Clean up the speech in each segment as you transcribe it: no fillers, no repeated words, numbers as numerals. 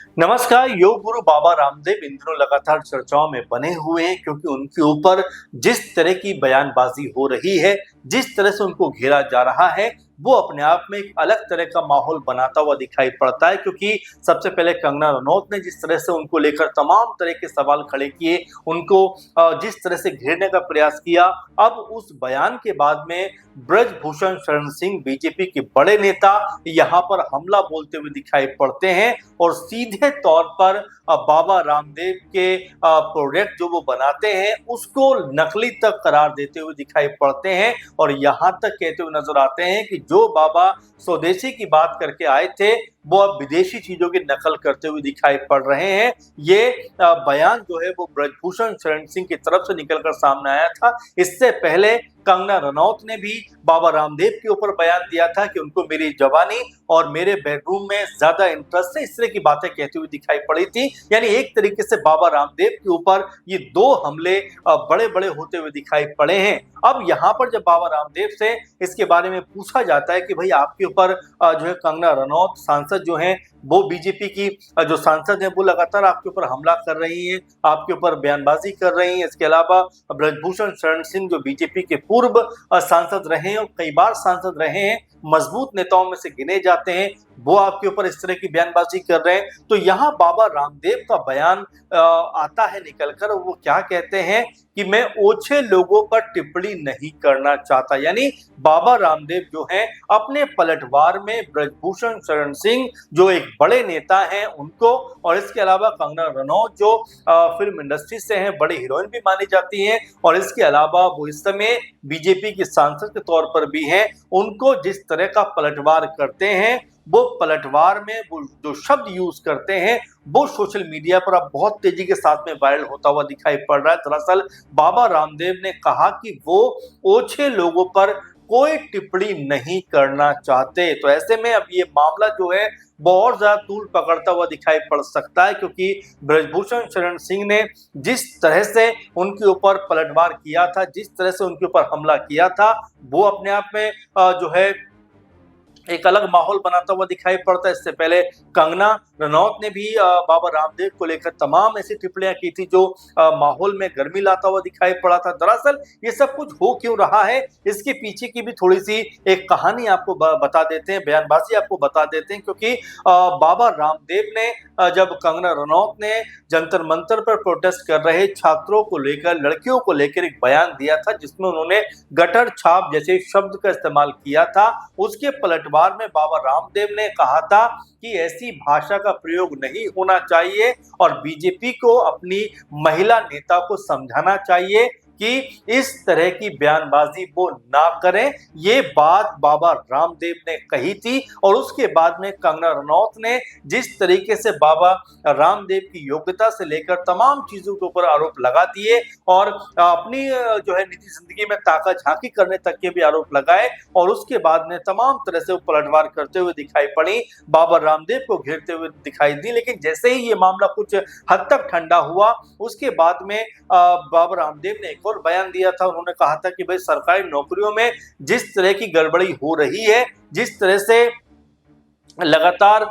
नमस्कार। योग गुरु बाबा रामदेव इन दिनों लगातार चर्चाओं में बने हुए हैं क्योंकि उनके ऊपर जिस तरह की बयानबाजी हो रही है, जिस तरह से उनको घेरा जा रहा है, वो अपने आप में एक अलग तरह का माहौल बनाता हुआ दिखाई पड़ता है। क्योंकि सबसे पहले कंगना रनौत ने जिस तरह से उनको लेकर तमाम तरह के सवाल खड़े किए, उनको जिस तरह से घेरने का प्रयास किया, अब उस बयान के बाद में ब्रजभूषण शरण सिंह बीजेपी के बड़े नेता यहाँ पर हमला बोलते हुए दिखाई पड़ते हैं और सीधे तौर पर बाबा रामदेव के प्रोडक्ट जो वो बनाते हैं उसको नकली तक करार देते हुए दिखाई पड़ते हैं और यहाँ तक कहते हुए नजर आते हैं कि जो बाबा स्वदेशी की बात करके आए थे वो अब विदेशी चीजों की नकल करते हुए दिखाई पड़ रहे हैं। ये बयान जो है वो ब्रजभूषण शरण सिंह की तरफ से निकलकर सामने आया था। इससे पहले कंगना रनौत ने भी बाबा रामदेव के ऊपर बयान दिया था कि उनको मेरी जवानी और मेरे बेडरूम में ज्यादा इंटरेस्ट है, इस तरह की बातें कहती हुई दिखाई पड़ी थी। यानी एक तरीके से बाबा रामदेव के ऊपर ये दो हमले बड़े बड़े होते हुए दिखाई पड़े हैं। अब यहाँ पर जब बाबा रामदेव से इसके बारे में पूछा जाता है कि भाई आपके ऊपर जो है कंगना रनौत सांसद जो हैं वो बीजेपी की जो सांसद हैं वो लगातार आपके ऊपर हमला कर रही हैं, आपके ऊपर बयानबाजी कर रही हैं। इसके अलावा ब्रजभूषण शरण सिंह जो बीजेपी के पूर्व सांसद रहे हैं और कई बार सांसद रहे हैं, मजबूत नेताओं में से गिने जाते हैं, वो आपके ऊपर इस तरह की बयानबाजी कर रहे हैं। तो यहाँ बाबा रामदेव का बयान आता है निकलकर, वो क्या कहते हैं कि मैं ओछे लोगों पर टिप्पणी नहीं करना चाहता। यानी बाबा रामदेव जो हैं अपने पलटवार में ब्रजभूषण शरण सिंह जो एक बड़े नेता हैं उनको, और इसके अलावा कंगना रनौत जो फिल्म इंडस्ट्री से हैं, बड़ी हीरोइन भी मानी जाती हैं और इसके अलावा वो इस समय बीजेपी की सांसद के तौर पर भी हैं, उनको जिस तरह का पलटवार करते हैं, वो पलटवार में वो जो शब्द यूज करते हैं वो सोशल मीडिया पर अब बहुत तेजी के साथ में वायरल होता हुआ दिखाई पड़ रहा है। दरअसल बाबा रामदेव ने कहा कि वो ओछे लोगों पर कोई टिप्पणी नहीं करना चाहते। तो ऐसे में अब ये मामला जो है वो और ज्यादा तूल पकड़ता हुआ दिखाई पड़ सकता है, क्योंकि ब्रजभूषण शरण सिंह ने जिस तरह से उनके ऊपर पलटवार किया था, जिस तरह से उनके ऊपर हमला किया था, वो अपने आप में जो है एक अलग माहौल बनाता हुआ दिखाई पड़ता है। इससे पहले कंगना रनौत ने भी बाबा रामदेव को लेकर तमाम ऐसी टिप्पणियां की थी जो माहौल में गर्मी लाता हुआ दिखाई पड़ा था। दरअसल ये सब कुछ हो क्यों रहा है, इसके पीछे की भी थोड़ी सी एक कहानी आपको बता देते हैं, बयानबाजी आपको बता देते हैं। क्योंकि बाबा रामदेव ने जब कंगना रनौत ने जंतर मंतर पर प्रोटेस्ट कर रहे छात्रों को लेकर, लड़कियों को लेकर एक बयान दिया था जिसमें उन्होंने गटर छाप जैसे शब्द का इस्तेमाल किया था, उसके पलटवार में बाबा रामदेव ने कहा था कि ऐसी भाषा का प्रयोग नहीं होना चाहिए और बीजेपी को अपनी महिला नेता को समझाना चाहिए कि इस तरह की बयानबाजी वो ना करें। ये बात बाबा रामदेव ने कही थी और उसके बाद में कंगना रनौत ने जिस तरीके से बाबा रामदेव की योग्यता से लेकर तमाम चीजों के ऊपर आरोप लगा दिए और अपनी जो है निजी जिंदगी में ताका झांकी करने तक के भी आरोप लगाए और उसके बाद में तमाम तरह से वो पलटवार करते हुए दिखाई पड़ी, बाबा रामदेव को घेरते हुए दिखाई दी। लेकिन जैसे ही ये मामला कुछ हद तक ठंडा हुआ, उसके बाद में बाबा रामदेव ने और बयान दिया था। उन्होंने कहा था कि भाई सरकारी नौकरियों में जिस तरह की गड़बड़ी हो रही है, जिस तरह से लगातार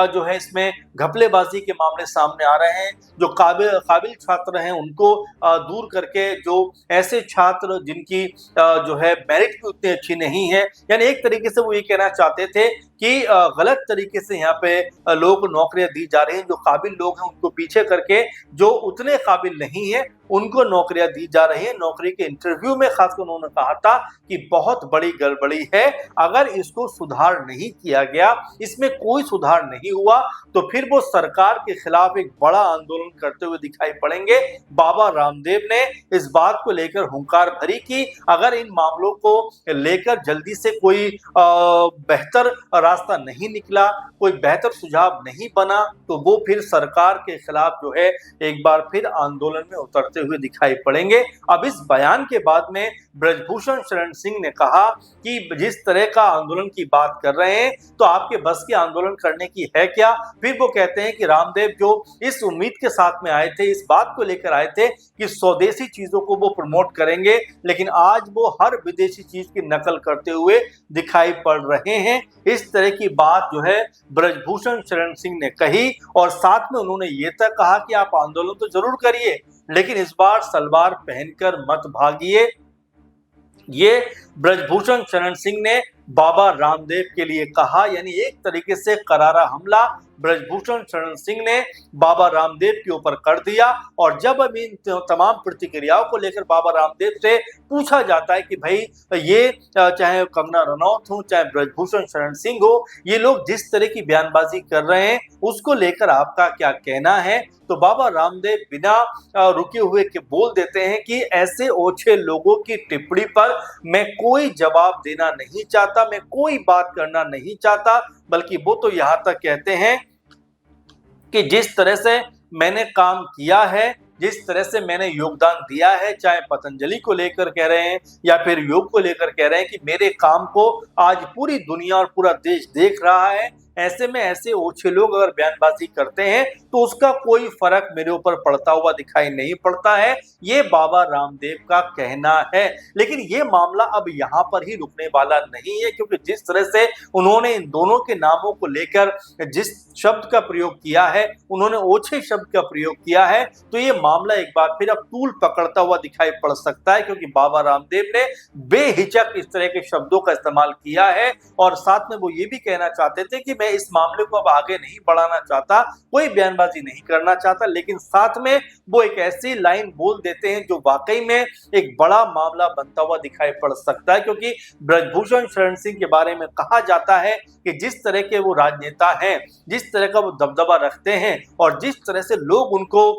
जो है इसमें घपलेबाजी के मामले सामने आ रहे हैं, जो काबिल छात्र हैं उनको दूर करके जो ऐसे छात्र जिनकी जो है मेरिट भी उतनी अच्छी नहीं है, यानी एक तरीके से वो ये कहना चाहते थे कि गलत तरीके से यहाँ पे लोग नौकरियां दी जा रही हैं, जो काबिल लोग हैं उनको पीछे करके जो उतने काबिल नहीं है उनको नौकरियां दी जा रही है। नौकरी के इंटरव्यू में खासकर उन्होंने कहा था कि बहुत बड़ी गड़बड़ी है, अगर इसको सुधार नहीं किया गया, इसमें कोई सुधार नहीं हुआ तो फिर वो सरकार के खिलाफ एक बड़ा आंदोलन करते हुए दिखाई पड़ेंगे। बाबा रामदेव ने इस बात को लेकर हुंकार भरी कि अगर इन मामलों को लेकर जल्दी से कोई बेहतर रास्ता नहीं निकला, कोई बेहतर सुझाव नहीं बना, तो वो फिर सरकार के खिलाफ जो है एक बार फिर आंदोलन में उतरते हुए दिखाई पड़ेंगे। अब इस बयान के बाद में ब्रजभूषण शरण सिंह ने कहा कि जिस तरह का आंदोलन की बात कर रहे हैं तो आपके बस के आंदोलन करने की है क्या। फिर वो कहते हैं कि रामदेव जो इस उम्मीद के साथ में आए थे, इस बात को लेकर आए थे कि स्वदेशी चीजों को वो प्रमोट करेंगे, लेकिन आज वो हर विदेशी चीज की नकल करते हुए दिखाई पड़ रहे हैं। इस तरह की बात जो है ब्रजभूषण शरण सिंह ने कही और साथ में उन्होंने ये तक कहा कि आप आंदोलन तो जरूर करिए, लेकिन इस बार सलवार पहनकर मत भागिए। ये ब्रजभूषण शरण सिंह ने बाबा रामदेव के लिए कहा, यानी एक तरीके से करारा हमला ब्रजभूषण शरण सिंह ने बाबा रामदेव के ऊपर कर दिया। और जब अब इन तमाम प्रतिक्रियाओं को लेकर बाबा रामदेव से पूछा जाता है कि भाई ये चाहे कंगना रनौत हो चाहे ब्रजभूषण शरण सिंह हो, ये लोग जिस तरह की बयानबाजी कर रहे हैं उसको लेकर आपका क्या कहना है, तो बाबा रामदेव बिना रुके हुए के बोल देते हैं कि ऐसे ओछे लोगों की टिप्पणी पर मैं कोई जवाब देना नहीं चाहता, मैं कोई बात करना नहीं चाहता, बल्कि वो तो यहां तक कहते हैं कि जिस तरह से मैंने काम किया है, जिस तरह से मैंने योगदान दिया है, चाहे पतंजलि को लेकर कह रहे हैं या फिर योग को लेकर कह रहे हैं कि मेरे काम को आज पूरी दुनिया और पूरा देश देख रहा है, ऐसे में ऐसे ओछे लोग अगर बयानबाजी करते हैं तो उसका कोई फर्क मेरे ऊपर पड़ता हुआ दिखाई नहीं पड़ता है, ये बाबा रामदेव का कहना है। लेकिन ये मामला अब यहाँ पर ही रुकने वाला नहीं है, क्योंकि जिस तरह से उन्होंने इन दोनों के नामों को लेकर जिस शब्द का प्रयोग किया है, उन्होंने ओछे शब्द का प्रयोग किया है, तो ये मामला एक बार फिर अब तूल पकड़ता हुआ दिखाई पड़ सकता है, क्योंकि बाबा रामदेव ने बेहिचक इस तरह के शब्दों का इस्तेमाल किया है और साथ में वो ये भी कहना चाहते थे कि मैं इस मामले को अब आगे नहीं बढ़ाना चाहता, कोई बयानबाजी नहीं करना चाहता, लेकिन साथ में वो एक ऐसी लाइन बोल देते हैं जो वाकई में एक बड़ा मामला बनता हुआ दिखाई पड़ सकता है। क्योंकि ब्रजभूषण शरण सिंह के बारे में कहा जाता है कि जिस तरह के वो राजनेता हैं, जिस तरह का वो दबदबा रखते हैं और जिस तरह से लोग उनको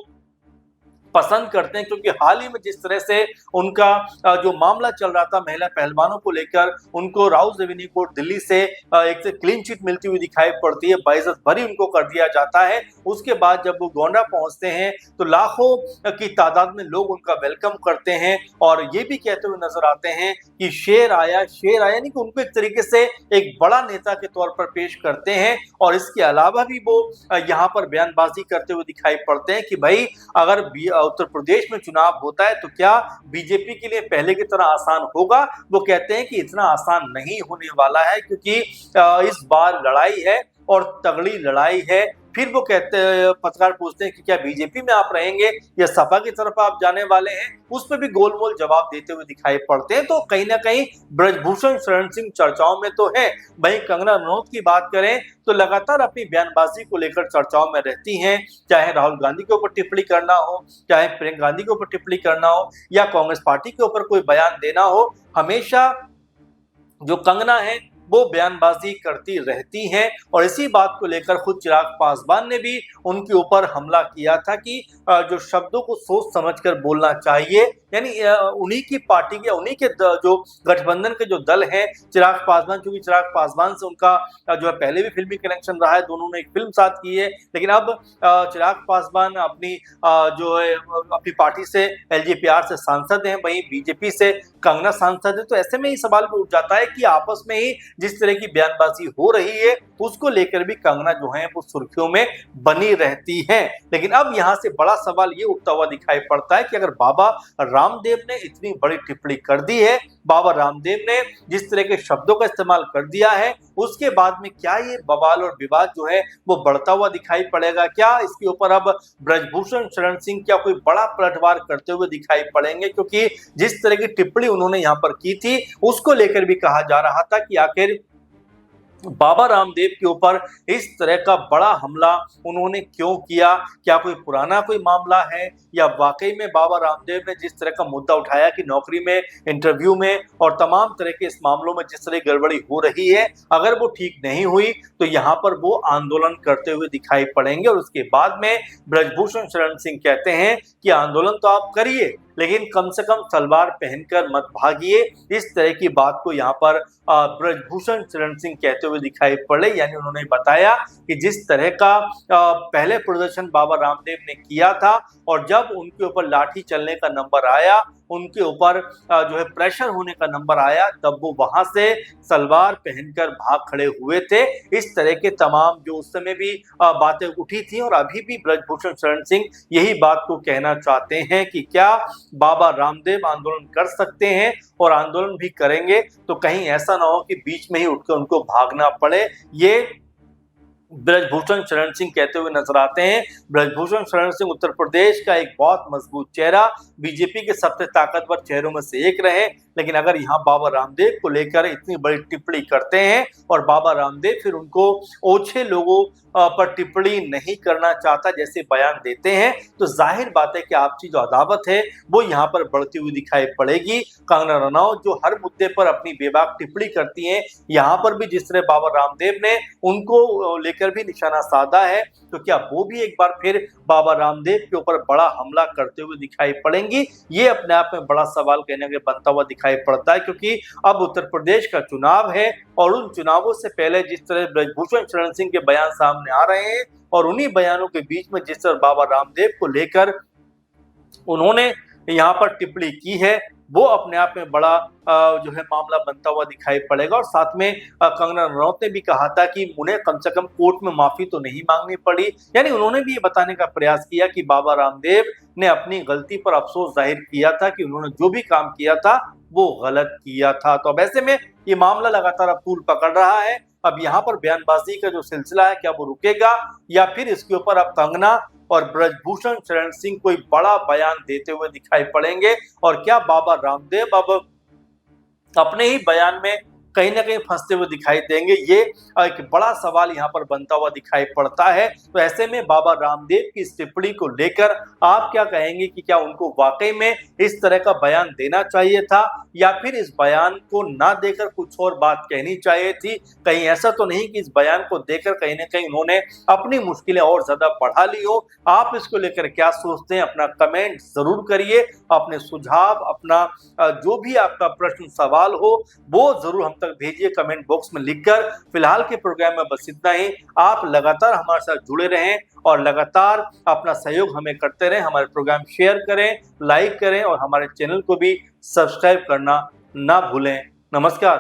पसंद करते हैं, क्योंकि हाल ही में जिस तरह से उनका जो मामला चल रहा था महिला पहलवानों को लेकर, उनको राउज एवेन्यू कोर्ट दिल्ली से एक से क्लीन चिट मिलती हुई दिखाई पड़ती है, बेइज्जत भरी उनको कर दिया जाता है। उसके बाद जब वो गोंडा पहुंचते हैं तो लाखों की तादाद में लोग उनका वेलकम करते हैं और ये भी कहते हुए नजर आते हैं कि शेर आया, शेर आया, यानी कि उनको एक तरीके से एक बड़ा नेता के तौर पर पेश करते हैं। और इसके अलावा भी वो यहाँ पर बयानबाजी करते हुए दिखाई पड़ते हैं कि भाई अगर उत्तर प्रदेश में चुनाव होता है तो क्या बीजेपी के लिए पहले की तरह आसान होगा? वो कहते हैं कि इतना आसान नहीं होने वाला है, क्योंकि इस बार लड़ाई है और तगड़ी लड़ाई है। फिर वो कहते हैं, पत्रकार पूछते हैं कि क्या बीजेपी में आप रहेंगे या सपा की तरफ आप जाने वाले हैं? उस पर भी गोलमोल जवाब देते हुए दिखाई पड़ते हैं। तो कहीं ना कहीं ब्रजभूषण शरण सिंह चर्चाओं में तो है। वहीं कंगना रनौत की बात करें तो लगातार अपनी बयानबाजी को लेकर चर्चाओं में रहती हैं, चाहे राहुल गांधी के ऊपर टिप्पणी करना हो, चाहे प्रियंका गांधी के ऊपर टिप्पणी करना हो या कांग्रेस पार्टी के ऊपर कोई बयान देना हो, हमेशा जो कंगना है वो बयानबाजी करती रहती हैं। और इसी बात को लेकर खुद चिराग पासवान ने भी उनके ऊपर हमला किया था कि जो शब्दों को सोच समझकर बोलना चाहिए, यानी उन्हीं की पार्टी के, उन्हीं के जो गठबंधन के जो दल हैं, चिराग पासवान, क्योंकि चिराग पासवान से उनका जो है पहले भी फिल्मी कनेक्शन रहा है, दोनों ने एक फिल्म साथ की है, लेकिन अब चिराग पासवान अपनी जो है अपनी पार्टी से एलजेपीआर से सांसद हैं, वहीं बीजेपी से कंगना सांसद है। तो ऐसे में ही सवाल उठ जाता है कि आपस में ही जिस तरह की बयानबाजी हो रही है उसको लेकर भी कंगना जो है वो सुर्खियों में बनी रहती हैं। लेकिन अब यहां से बड़ा सवाल ये उठता हुआ दिखाई पड़ता है कि अगर बाबा रामदेव ने इतनी बड़ी टिप्पणी कर दी है, बाबा रामदेव ने जिस तरह के शब्दों का इस्तेमाल कर दिया है, उसके बाद में क्या ये बवाल और विवाद जो है वो बढ़ता हुआ दिखाई पड़ेगा? क्या इसके ऊपर अब ब्रजभूषण शरण सिंह क्या कोई बड़ा पलटवार करते हुए दिखाई पड़ेंगे? क्योंकि जिस तरह की टिप्पणी उन्होंने यहाँ पर की थी उसको लेकर भी कहा जा रहा था कि आखिर बाबा रामदेव के ऊपर इस तरह का बड़ा हमला उन्होंने क्यों किया? क्या कोई पुराना कोई मामला है या वाकई में बाबा रामदेव ने जिस तरह का मुद्दा उठाया कि नौकरी में, इंटरव्यू में और तमाम तरह के इस मामलों में जिस तरह गड़बड़ी हो रही है, अगर वो ठीक नहीं हुई तो यहाँ पर वो आंदोलन करते हुए दिखाई पड़ेंगे। और उसके बाद में ब्रजभूषण शरण सिंह कहते हैं कि आंदोलन तो आप करिए, लेकिन कम से कम सलवार पहनकर मत भागिए। इस तरह की बात को यहाँ पर ब्रजभूषण शरण सिंह कहते हुए दिखाई पड़े। यानी उन्होंने बताया कि जिस तरह का पहले प्रदर्शन बाबा रामदेव ने किया था और जब उनके ऊपर लाठी चलने का नंबर आया उनके ऊपर जो है प्रेशर होने का नंबर आया, तब वो वहां से सलवार पहनकर भाग खड़े हुए थे। इस तरह के तमाम जो उस समय भी बातें उठी थी और अभी भी ब्रजभूषण शरण सिंह यही बात को कहना चाहते हैं कि क्या बाबा रामदेव आंदोलन कर सकते हैं और आंदोलन भी करेंगे, तो कहीं ऐसा ना हो कि बीच में ही उठकर उनको भागना पड़े। ये ब्रजभूषण शरण सिंह कहते हुए नजर आते हैं। ब्रजभूषण शरण सिंह उत्तर प्रदेश का एक बहुत मजबूत चेहरा, बीजेपी के सबसे ताकतवर चेहरों में से एक रहे, लेकिन अगर यहाँ बाबा रामदेव को लेकर इतनी बड़ी टिप्पणी करते हैं और बाबा रामदेव फिर उनको ओछे लोगों पर टिप्पणी नहीं करना चाहता जैसे बयान देते हैं, तो जाहिर बात है कि आपसी जो अदावत है वो यहाँ पर बढ़ती हुई दिखाई पड़ेगी। कंगना रनौत जो हर मुद्दे पर अपनी बेबाक टिप्पणी करती हैं, यहाँ पर भी जिस तरह बाबा रामदेव ने उनको लेकर भी निशाना साधा है, तो क्या वो भी एक बार फिर बाबा रामदेव के ऊपर बड़ा हमला करते हुए दिखाई पड़ेंगी? ये अपने आप में बड़ा सवाल कहने के बनता हुआ दिखाई पड़ता है, क्योंकि अब उत्तर प्रदेश का चुनाव है और उन चुनावों से पहले जिस तरह ब्रजभूषण शरण सिंह के बयान सामने आ रहे हैं और उन्हीं बयानों के बीच में जिस तरह बाबा रामदेव को लेकर उन्होंने यहाँ पर टिप्पणी की है, वो अपने आप में बड़ा जो है मामला बनता हुआ दिखाई पड़ेगा। और साथ में कंगना रनौत ने भी कहा था कि उन्हें कम से कम कोर्ट में माफी तो नहीं मांगनी पड़ी, यानी उन्होंने भी ये बताने का प्रयास किया कि बाबा रामदेव ने अपनी गलती पर अफसोस जाहिर किया था कि उन्होंने जो भी काम किया था वो गलत किया था। तो अब ऐसे में ये मामला लगातार अब तूल पकड़ रहा है। अब यहाँ पर बयानबाजी का जो सिलसिला है, क्या वो रुकेगा या फिर इसके ऊपर अब कंगना और ब्रजभूषण शरण सिंह कोई बड़ा बयान देते हुए दिखाई पड़ेंगे, और क्या बाबा रामदेव अब अपने ही बयान में कहीं ना कहीं फंसते हुए दिखाई देंगे? ये एक बड़ा सवाल यहाँ पर बनता हुआ दिखाई पड़ता है। तो ऐसे में बाबा रामदेव की इस टिप्पणी को लेकर आप क्या कहेंगे कि क्या उनको वाकई में इस तरह का बयान देना चाहिए था या फिर इस बयान को ना देकर कुछ और बात कहनी चाहिए थी? कहीं ऐसा तो नहीं कि इस बयान को देकर कहीं ना कहीं उन्होंने अपनी मुश्किलें और ज्यादा बढ़ा ली हो? आप इसको लेकर क्या सोचते हैं? अपना कमेंट जरूर करिए, अपने सुझाव, अपना जो भी आपका प्रश्न सवाल हो वो जरूर हम तक भेजिए कमेंट बॉक्स में लिखकर। फिलहाल के प्रोग्राम में बस इतना ही। आप लगातार हमारे साथ जुड़े रहें और लगातार अपना सहयोग हमें करते रहें। हमारे प्रोग्राम शेयर करें, लाइक करें और हमारे चैनल को भी सब्सक्राइब करना ना भूलें। नमस्कार।